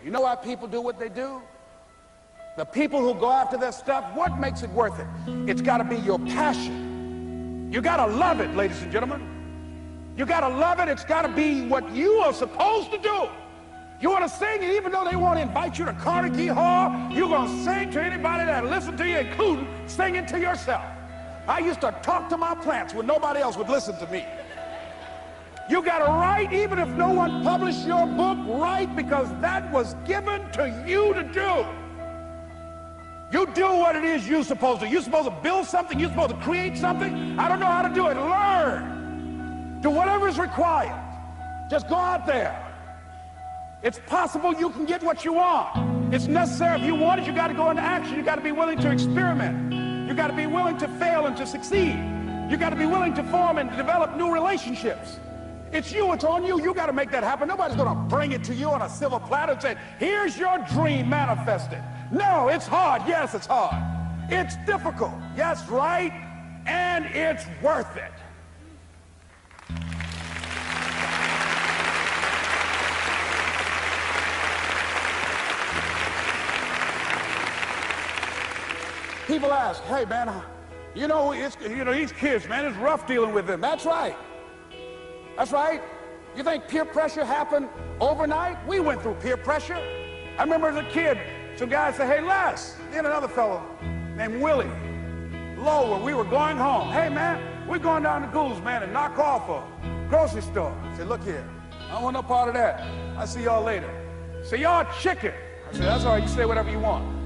You know why people do what they do? The people who go after their stuff, what makes it worth it? It's got to be your passion. You got to love it, ladies and gentlemen. You got to love it. It's got to be what you are supposed to do. You want to sing, and even though they want to invite you to Carnegie Hall, you're going to sing to anybody that listens to you, including singing to yourself. I used to talk to my plants when nobody else would listen to me. You got to write, even if no one published your book, write, because that was given to you to do. You do what it is you're supposed to. You're supposed to build something. You're supposed to create something. I don't know how to do it. Learn. Do whatever is required. Just go out there. It's possible you can get what you want. It's necessary. If you want it, you got to go into action. You got to be willing to experiment. You got to be willing to fail and to succeed. You got to be willing to form and develop new relationships. It's you. It's on you. You got to make that happen. Nobody's going to bring it to you on a silver platter and say, here's your dream manifested. No, it's hard. Yes, it's hard. It's difficult. Yes, right. And it's worth it. People ask, hey man, these kids, man, it's rough dealing with them. That's right. That's right. You think peer pressure happened overnight? We went through peer pressure. I remember as a kid, some guys said, hey Les, and another fellow named Willie Lowe, we were going home. Hey man, we're going down to Gould's, man, and knock off a grocery store. I said, look here, I don't want no part of that. I'll see y'all later. Say, y'all chicken. I said, that's all right, you say whatever you want.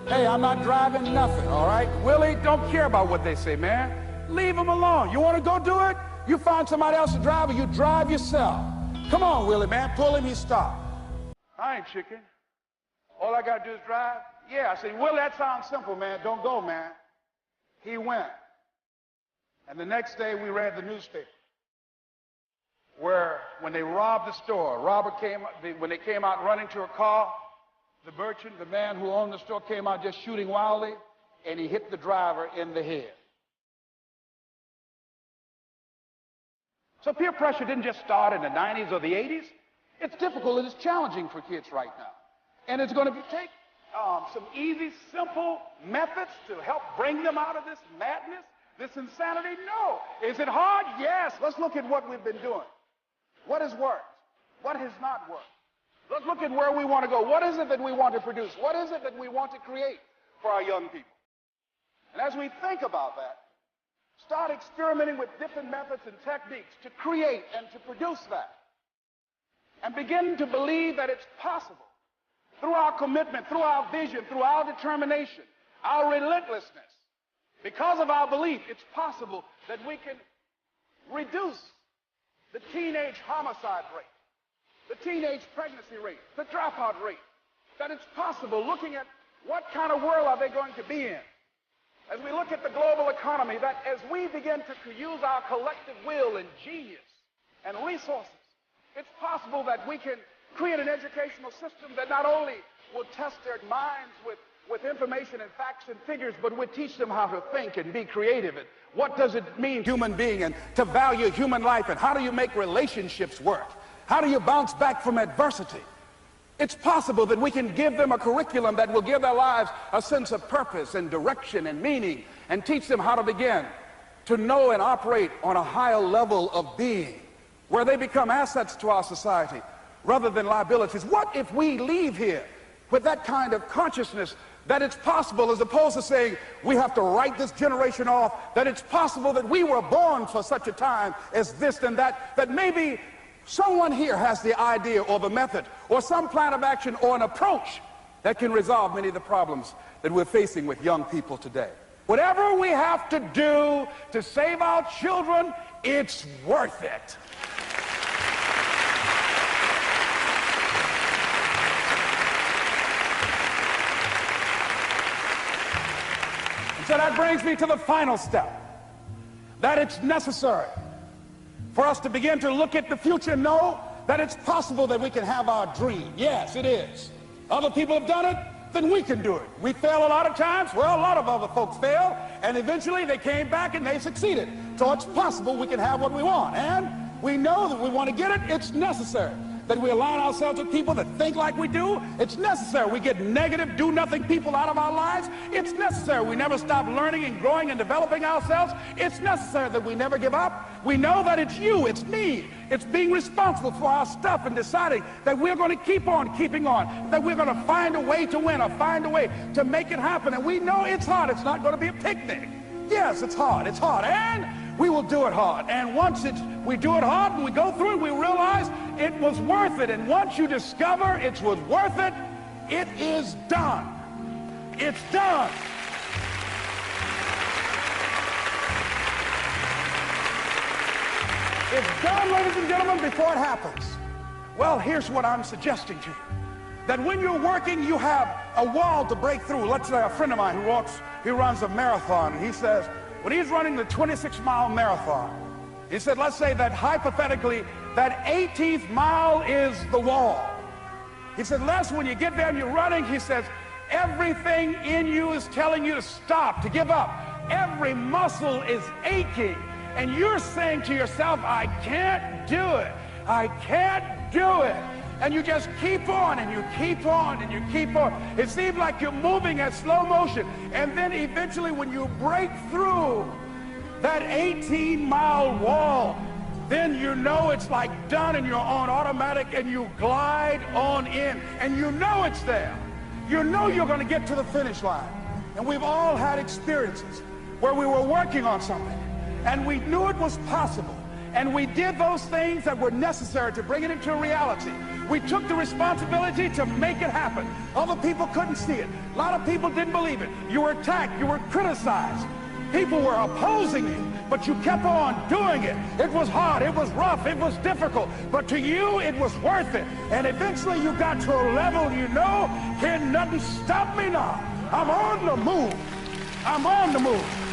Hey, I'm not driving nothing, all right? Willie, don't care about what they say, man. Leave them alone. You want to go do it? You find somebody else to drive, or you drive yourself. Come on, Willie, man. Pull him, he stopped. I ain't chicken. All I got to do is drive? Yeah. I said, Willie, that sounds simple, man. Don't go, man. He went. And the next day, we read the newspaper where when they robbed the store, when they came out running to a car, the merchant, the man who owned the store, came out just shooting wildly, and he hit the driver in the head. So peer pressure didn't just start in the 90s or the 80s. It's difficult and it's challenging for kids right now. And it's going to take some easy, simple methods to help bring them out of this madness, this insanity. No. Is it hard? Yes. Let's look at what we've been doing. What has worked? What has not worked? Let's look at where we want to go. What is it that we want to produce? What is it that we want to create for our young people? And as we think about that, start experimenting with different methods and techniques to create and to produce that. And begin to believe that it's possible through our commitment, through our vision, through our determination, our relentlessness. Because of our belief, it's possible that we can reduce the teenage homicide rate, the teenage pregnancy rate, the dropout rate, that it's possible, looking at what kind of world are they going to be in. As we look at the global economy, that as we begin to use our collective will and genius and resources, it's possible that we can create an educational system that not only will test their minds with information and facts and figures, but would teach them how to think and be creative. And what does it mean, human being, and to value human life, and how do you make relationships work? How do you bounce back from adversity? It's possible that we can give them a curriculum that will give their lives a sense of purpose and direction and meaning, and teach them how to begin to know and operate on a higher level of being, where they become assets to our society rather than liabilities. What if we leave here with that kind of consciousness that it's possible, as opposed to saying we have to write this generation off, that it's possible that we were born for such a time as this and that, that maybe someone here has the idea or the method or some plan of action or an approach that can resolve many of the problems that we're facing with young people today. Whatever we have to do to save our children, it's worth it. And so that brings me to the final step, that it's necessary for us to begin to look at the future and know that it's possible that we can have our dream. Yes, it is. Other people have done it, then we can do it. We fail a lot of times. Well, a lot of other folks fail, and eventually they came back and they succeeded. So it's possible we can have what we want. And we know that we want to get it. It's necessary that we align ourselves with people that think like we do. It's necessary we get negative, do-nothing people out of our lives. It's necessary we never stop learning and growing and developing ourselves. It's necessary that we never give up. We know that it's you, it's me. It's being responsible for our stuff and deciding that we're going to keep on keeping on, that we're going to find a way to win or find a way to make it happen. And we know it's hard. It's not going to be a picnic. Yes, it's hard. It's hard. And we will do it hard. And once we do it hard and we go through it, we realize it was worth it. And once you discover it was worth it, it is done. It's done. It's done, ladies and gentlemen, before it happens. Well, here's what I'm suggesting to you. That when you're working, you have a wall to break through. Let's say a friend of mine who runs a marathon, and he says, when he's running the 26-mile marathon, he said, let's say that hypothetically, that 18th mile is the wall. He said, Les, when you get there and you're running, he says, everything in you is telling you to stop, to give up. Every muscle is aching, and you're saying to yourself, I can't do it. I can't do it. And you just keep on, and you keep on, and you keep on. It seems like you're moving at slow motion. And then eventually when you break through that 18-mile wall, then you know it's like done, and you're on automatic, and you glide on in. And you know it's there. You know you're going to get to the finish line. And we've all had experiences where we were working on something, and we knew it was possible. And we did those things that were necessary to bring it into reality. We took the responsibility to make it happen. Other people couldn't see it. A lot of people didn't believe it. You were attacked. You were criticized. People were opposing you, but you kept on doing it. It was hard. It was rough. It was difficult. But to you, it was worth it. And eventually you got to a level you know, can nothing stop me now. I'm on the move. I'm on the move.